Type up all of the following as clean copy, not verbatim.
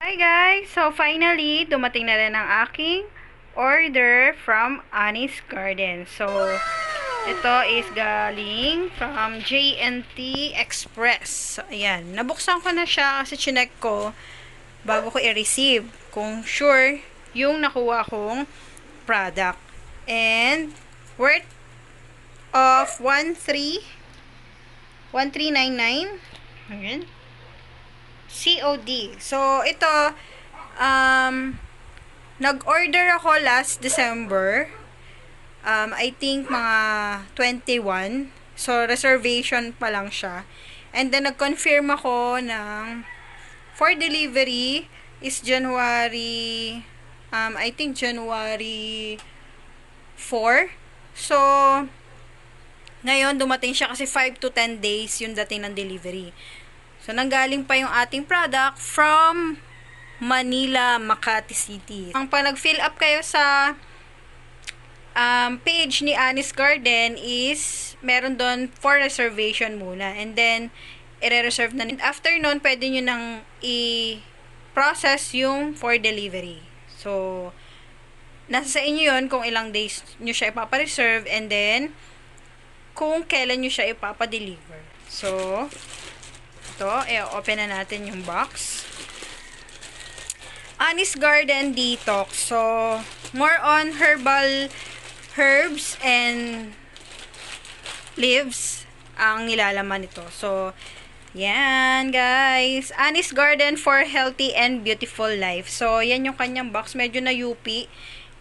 Hi guys! So finally, dumating na rin ang aking order from Annie's Garden. So, ito is galing from J&T Express. So, ayan. Nabuksan ko na siya kasi chinek ko bago ko i-receive kung sure yung nakuha kong product. And, worth of 1399. Ayan. COD. So, ito, nag-order ako last December. I think mga 21. So, reservation pa lang siya. And then, nag-confirm ako ng for delivery is January, I think January 4. So, ngayon, dumating siya kasi 5 to 10 days yung dating ng delivery. So, nanggaling pa yung ating product from Manila, Makati City. Ang pag nag-fill up kayo sa page ni Annie's Garden is meron doon for reservation muna. And then, i-reserve na. And after nun, pwede nyo nang i-process yung for delivery. So, nasa sa inyo yun kung ilang days nyo siya ipapareserve and then, kung kailan nyo siya ipapadeliver. So, ito, i-open na natin yung box. Annie's Garden Detox. So, more on herbal herbs and leaves ang nilalaman nito. So, yan guys. Annie's Garden for healthy and beautiful life. So, yan yung kanyang box. Medyo na-UP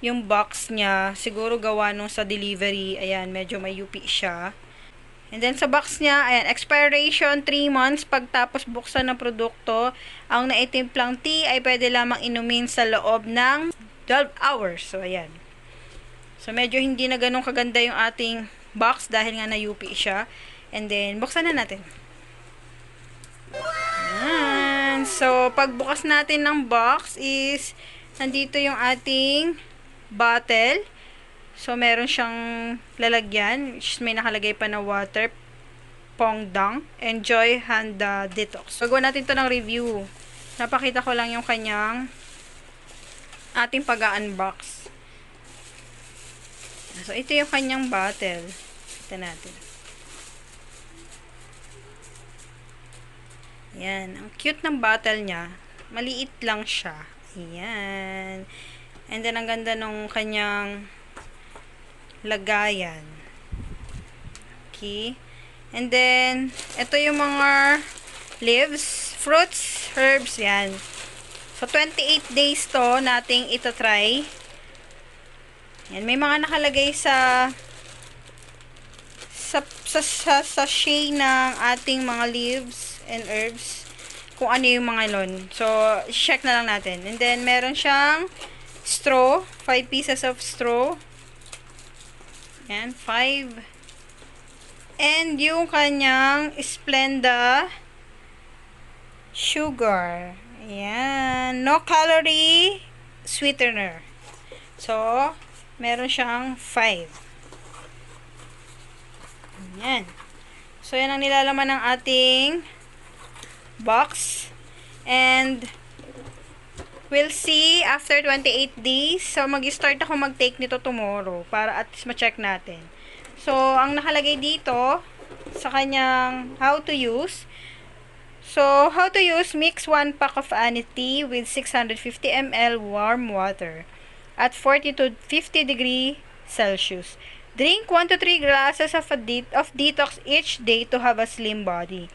yung box niya. Siguro gawa nung sa delivery. Ayan, medyo may UP siya. And then, sa box niya, ayan, expiration 3 months. Pagtapos buksan ng produkto, ang naitimplang tea ay pwede lamang inumin sa loob ng 12 hours. So, ayan. So, medyo hindi na ganun kaganda yung ating box dahil nga na-UP siya. And then, buksan na natin. Ayan. So, pagbukas natin ng box is, nandito yung ating bottle. So, meron siyang lalagyan. May nakalagay pa na water. Pongdang. Enjoy Handa Detox. So, gawin natin to ng review. Napakita ko lang yung kanyang ating pag-unbox. So, ito yung kanyang bottle. Ito natin. Ayan. Ang cute ng bottle niya. Maliit lang siya. Ayan. And then, ang ganda nung kanyang lagayan. Okay. And then, ito yung mga leaves, fruits, herbs, yan. So, 28 days to nating itatry. Yan, may mga nakalagay sa sachet ng ating mga leaves and herbs. Kung ano yung mga lon. So, check na lang natin. And then, meron siyang straw. 5 pieces of straw. Yan, 5. And yung kanyang Splenda sugar. Ayan. No calorie sweetener. So, meron siyang 5. Ayan. So, yan ang nilalaman ng ating box. And, we'll see after 28 days. So, mag-start ako mag-take nito tomorrow para at least ma-check natin. So, ang nakalagay dito sa kanyang how to use. So, how to use, mix 1 pack of Annie tea with 650 ml warm water at 40 to 50 degree Celsius. Drink 1 to 3 glasses of detox each day to have a slim body.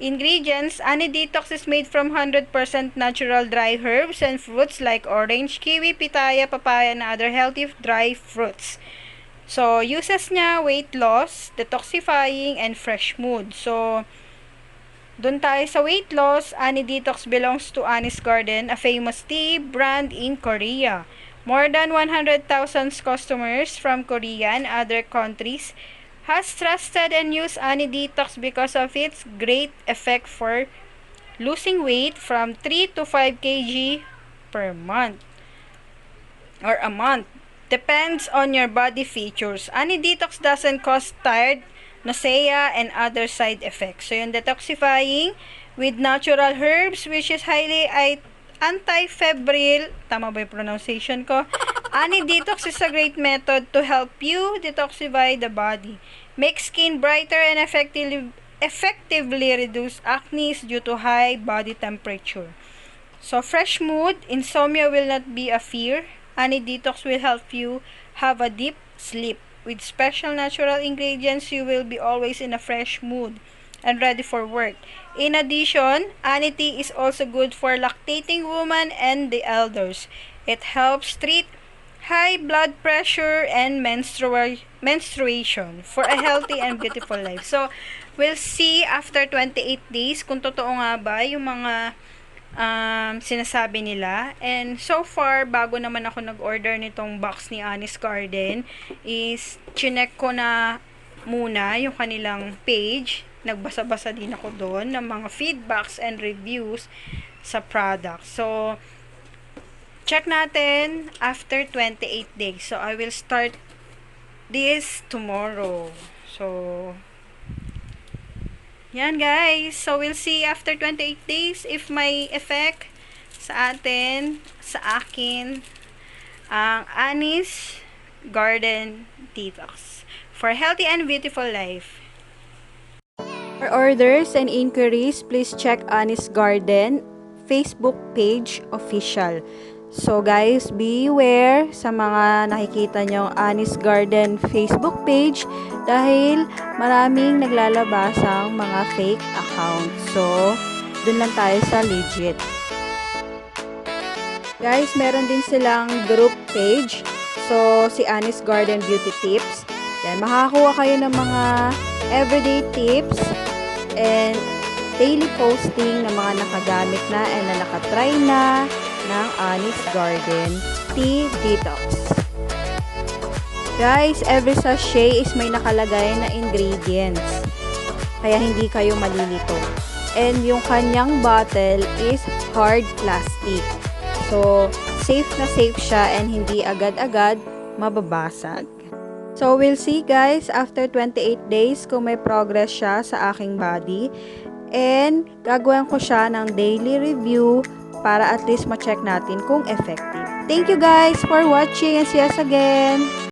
Ingredients, Annie Detox is made from 100% natural dry herbs and fruits like orange, kiwi, pitaya, papaya, and other healthy dry fruits. So, uses niya, weight loss, detoxifying, and fresh mood. So, dun tayo sa weight loss. Annie Detox belongs to Annie's Garden, a famous tea brand in Korea. More than 100,000 customers from Korea and other countries has trusted and used Annie Detox because of its great effect for losing weight from 3 to 5 kg per month or a month. Depends on your body features. Annie Detox doesn't cause tired, nausea, and other side effects. So, yung detoxifying with natural herbs which is highly anti-febrile, tama ba yung pronunciation ko? Ani Detox is a great method to help you detoxify the body, make skin brighter, and effectively reduce acne due to high body temperature. So, fresh mood, insomnia will not be a fear. Ani Detox will help you have a deep sleep. With special natural ingredients, you will be always in a fresh mood and ready for work. In addition, Ani Tea is also good for lactating women and the elders. It helps treat high blood pressure and menstruation for a healthy and beautiful life. So, we'll see after 28 days kung totoo nga ba yung mga sinasabi nila. And so far, bago naman ako nag-order nitong box ni Anis Garden, is chinek ko na muna yung kanilang page. Nagbasa-basa din ako doon ng mga feedbacks and reviews sa product. So, check natin after 28 days. So, I will start this tomorrow. So, yan guys. So, we'll see after 28 days if may effect sa atin, sa akin, ang Anis Garden Detox for healthy and beautiful life. For orders and inquiries, please check Anis Garden Facebook page official. So guys, beware sa mga nakikita nyong Anis Garden Facebook page dahil maraming naglalabasang mga fake accounts. So, dun lang tayo sa legit. Guys, meron din silang group page. So, si Anis Garden Beauty Tips. Yan, makakakuha kayo ng mga everyday tips and daily posting ng mga nakagamit na and na nakatry na ng Anis Garden Tea Detox. Guys, every sachet is may nakalagay na ingredients. Kaya hindi kayo malilito. And yung kanyang bottle is hard plastic. So, safe na safe siya and hindi agad-agad mababasag. So, we'll see guys after 28 days kung may progress siya sa aking body. And, gagawin ko siya ng daily review para at least ma-check natin kung effective. Thank you guys for watching and see us again!